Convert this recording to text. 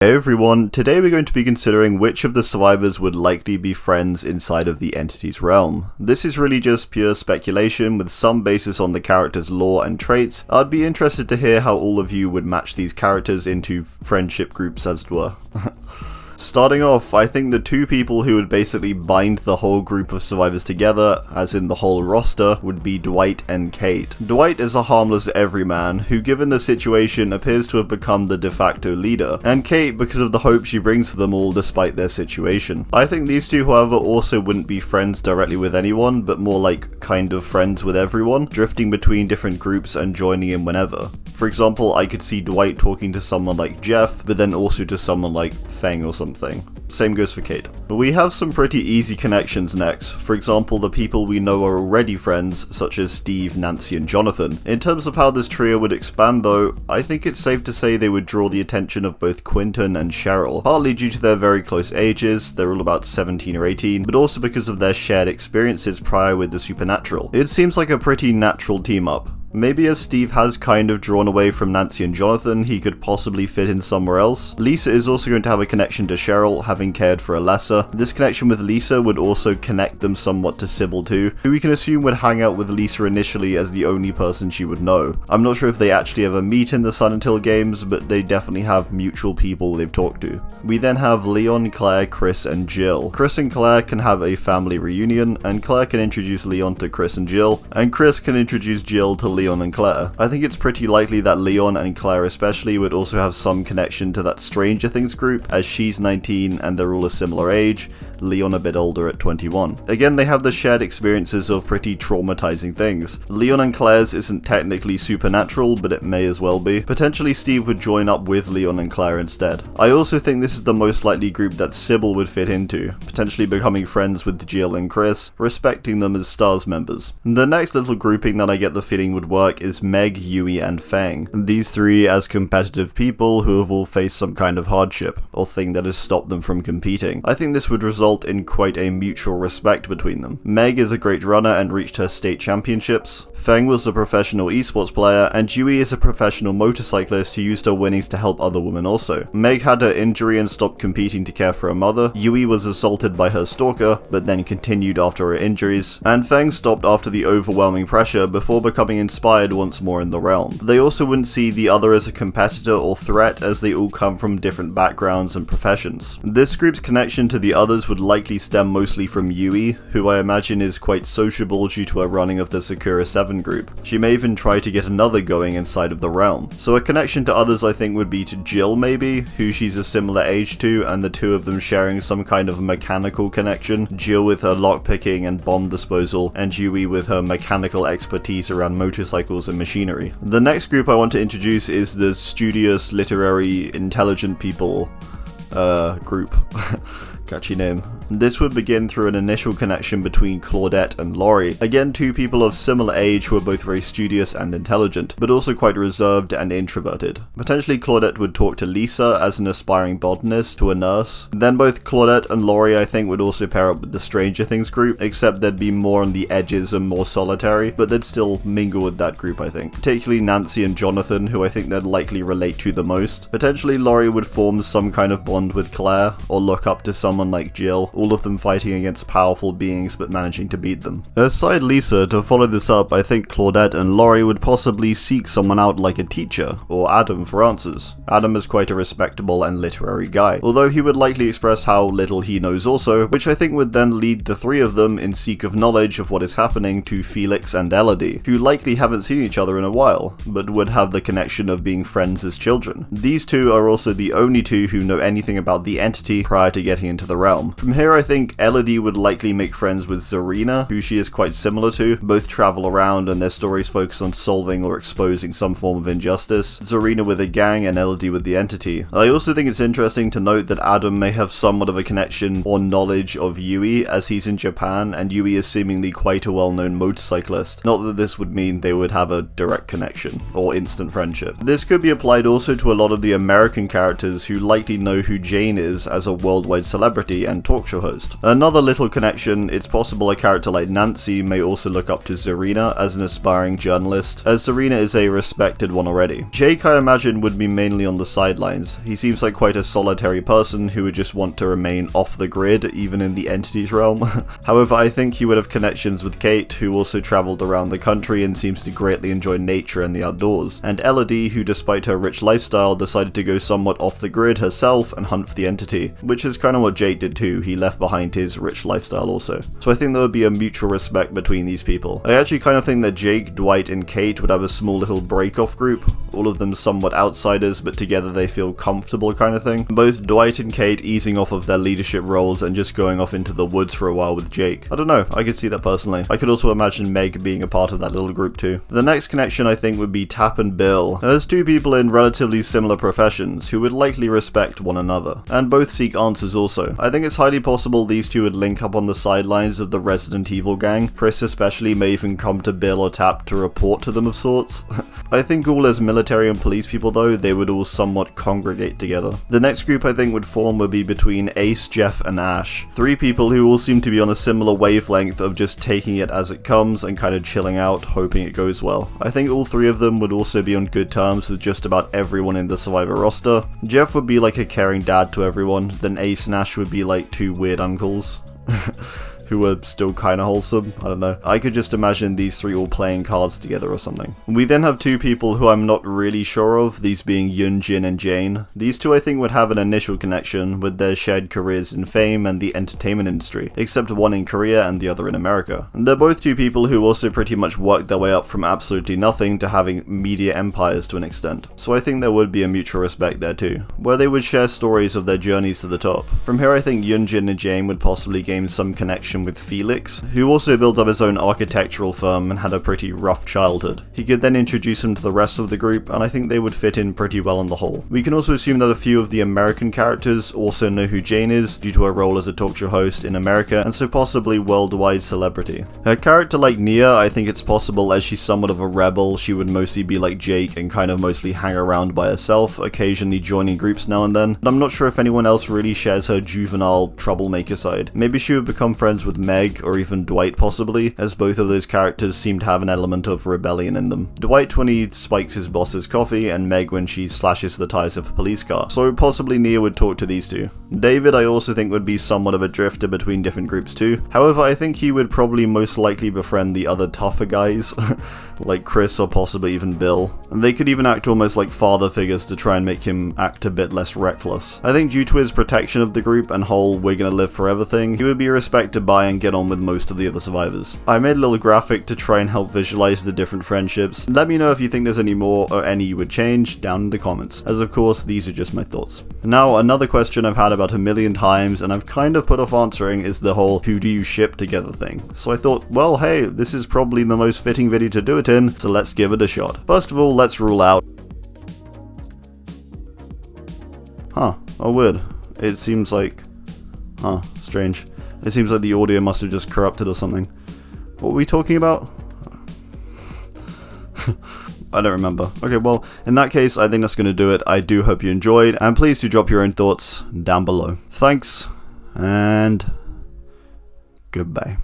Hey everyone, today we're going to be considering which of the survivors would likely be friends inside of the entity's realm. This is really just pure speculation with some basis on the character's lore and traits. I'd be interested to hear how all of you would match these characters into friendship groups, as it were. Starting off, I think the two people who would basically bind the whole group of survivors together, as in the whole roster, would be Dwight and Kate. Dwight is a harmless everyman, who given the situation appears to have become the de facto leader, and Kate because of the hope she brings to them all despite their situation. I think these two, however, also wouldn't be friends directly with anyone, but more like kind of friends with everyone, drifting between different groups and joining in whenever. For example, I could see Dwight talking to someone like Jeff, but then also to someone like Feng or something. Same goes for Kate. But we have some pretty easy connections next. For example, the people we know are already friends, such as Steve, Nancy, and Jonathan. In terms of how this trio would expand though, I think it's safe to say they would draw the attention of both Quinton and Cheryl, partly due to their very close ages, they're all about 17 or 18, but also because of their shared experiences prior with the supernatural. It seems like a pretty natural team up. Maybe as Steve has kind of drawn away from Nancy and Jonathan, he could possibly fit in somewhere else. Lisa is also going to have a connection to Cheryl, having cared for Alessa. This connection with Lisa would also connect them somewhat to Sybil too, who we can assume would hang out with Lisa initially as the only person she would know. I'm not sure if they actually ever meet in the Sun Until games, but they definitely have mutual people they've talked to. We then have Leon, Claire, Chris, and Jill. Chris and Claire can have a family reunion, and Claire can introduce Leon to Chris and Jill, and Chris can introduce Jill to Leon and Claire. I think it's pretty likely that Leon and Claire especially would also have some connection to that Stranger Things group, as she's 19 and they're all a similar age, Leon a bit older at 21. Again, they have the shared experiences of pretty traumatizing things. Leon and Claire's isn't technically supernatural, but it may as well be. Potentially Steve would join up with Leon and Claire instead. I also think this is the most likely group that Sybil would fit into, potentially becoming friends with Jill and Chris, respecting them as STARS members. The next little grouping that I get the feeling would work is Meg, Yui, and Feng. These three as competitive people who have all faced some kind of hardship, or thing that has stopped them from competing. I think this would result in quite a mutual respect between them. Meg is a great runner and reached her state championships. Feng was a professional esports player, and Yui is a professional motorcyclist who used her winnings to help other women also. Meg had her injury and stopped competing to care for her mother. Yui was assaulted by her stalker, but then continued after her injuries. And Feng stopped after the overwhelming pressure before becoming inspired once more in the realm. They also wouldn't see the other as a competitor or threat, as they all come from different backgrounds and professions. This group's connection to the others would likely stem mostly from Yui, who I imagine is quite sociable due to her running of the Sakura 7 group. She may even try to get another going inside of the realm. So a connection to others I think would be to Jill maybe, who she's a similar age to, and the two of them sharing some kind of mechanical connection. Jill with her lockpicking and bomb disposal, and Yui with her mechanical expertise around motorcycles and machinery. The next group I want to introduce is the studious, literary, intelligent people group. Catchy name. This would begin through an initial connection between Claudette and Laurie. Again, two people of similar age who are both very studious and intelligent, but also quite reserved and introverted. Potentially Claudette would talk to Lisa as an aspiring botanist to a nurse. Then both Claudette and Laurie I think would also pair up with the Stranger Things group, except they'd be more on the edges and more solitary, but they'd still mingle with that group I think. Particularly Nancy and Jonathan, who I think they'd likely relate to the most. Potentially Laurie would form some kind of bond with Claire, or look up to someone like Jill, all of them fighting against powerful beings but managing to beat them. Aside Lisa, to follow this up, I think Claudette and Laurie would possibly seek someone out like a teacher, or Adam for answers. Adam is quite a respectable and literary guy, although he would likely express how little he knows also, which I think would then lead the three of them in seek of knowledge of what is happening to Felix and Elodie, who likely haven't seen each other in a while, but would have the connection of being friends as children. These two are also the only two who know anything about the entity prior to getting into the realm. From here I think Elodie would likely make friends with Zarina, who she is quite similar to. Both travel around and their stories focus on solving or exposing some form of injustice. Zarina with a gang and Elodie with the entity. I also think it's interesting to note that Adam may have somewhat of a connection or knowledge of Yui, as he's in Japan and Yui is seemingly quite a well-known motorcyclist. Not that this would mean they would have a direct connection or instant friendship. This could be applied also to a lot of the American characters who likely know who Jane is as a worldwide celebrity, celebrity and talk show host. Another little connection, it's possible a character like Nancy may also look up to Zarina as an aspiring journalist, as Zarina is a respected one already. Jake, I imagine, would be mainly on the sidelines. He seems like quite a solitary person who would just want to remain off the grid, even in the entities realm. However, I think he would have connections with Kate, who also travelled around the country and seems to greatly enjoy nature and the outdoors, and Elodie, who despite her rich lifestyle decided to go somewhat off the grid herself and hunt for the entity, which is kind of what Jake did too. He left behind his rich lifestyle also. So I think there would be a mutual respect between these people. I actually kind of think that Jake, Dwight and Kate would have a small little break-off group, all of them somewhat outsiders, but together they feel comfortable kind of thing. Both Dwight and Kate easing off of their leadership roles and just going off into the woods for a while with Jake. I don't know, I could see that personally. I could also imagine Meg being a part of that little group too. The next connection I think would be Tap and Bill. There's two people in relatively similar professions who would likely respect one another, and both seek answers also. I think it's highly possible these two would link up on the sidelines of the Resident Evil gang. Chris especially may even come to Bill or Tap to report to them of sorts. I think all as military and police people though, they would all somewhat congregate together. The next group I think would form would be between Ace, Jeff and Ash. Three people who all seem to be on a similar wavelength of just taking it as it comes and kind of chilling out, hoping it goes well. I think all three of them would also be on good terms with just about everyone in the Survivor roster. Jeff would be like a caring dad to everyone, then Ace and Ash would be like two weird uncles. Who are still kinda wholesome, I don't know. I could just imagine these three all playing cards together or something. We then have two people who I'm not really sure of, these being Yunjin and Jane. These two I think would have an initial connection with their shared careers in fame and the entertainment industry, except one in Korea and the other in America. And they're both two people who also pretty much worked their way up from absolutely nothing to having media empires to an extent. So I think there would be a mutual respect there too, where they would share stories of their journeys to the top. From here I think Yunjin and Jane would possibly gain some connection with Felix, who also built up his own architectural firm and had a pretty rough childhood. He could then introduce him to the rest of the group, and I think they would fit in pretty well on the whole. We can also assume that a few of the American characters also know who Jane is, due to her role as a talk show host in America, and so possibly worldwide celebrity. Her character like Nia, I think it's possible as she's somewhat of a rebel, she would mostly be like Jake and kind of mostly hang around by herself, occasionally joining groups now and then. But I'm not sure if anyone else really shares her juvenile troublemaker side. Maybe she would become friends with Meg, or even Dwight possibly, as both of those characters seem to have an element of rebellion in them. Dwight when he spikes his boss's coffee, and Meg when she slashes the tires of a police car. So possibly Nia would talk to these two. David I also think would be somewhat of a drifter between different groups too. However, I think he would probably most likely befriend the other tougher guys, like Chris or possibly even Bill. And they could even act almost like father figures to try and make him act a bit less reckless. I think due to his protection of the group and whole we're gonna live forever thing, he would be respected by and get on with most of the other survivors. I made a little graphic to try and help visualize the different friendships. Let me know if you think there's any more or any you would change down in the comments, as of course these are just my thoughts. Now another question I've had about 1,000,000 times and I've kind of put off answering is the whole who do you ship together thing. So I thought, well hey, this is probably the most fitting video to do it in, so let's give it a shot. First of all, let's rule out. Huh, oh weird. It seems like, strange. It seems like the audio must have just corrupted or something. What were we talking about? I don't remember. Okay, well, in that case, I think that's going to do it. I do hope you enjoyed, and please do drop your own thoughts down below. Thanks, and goodbye.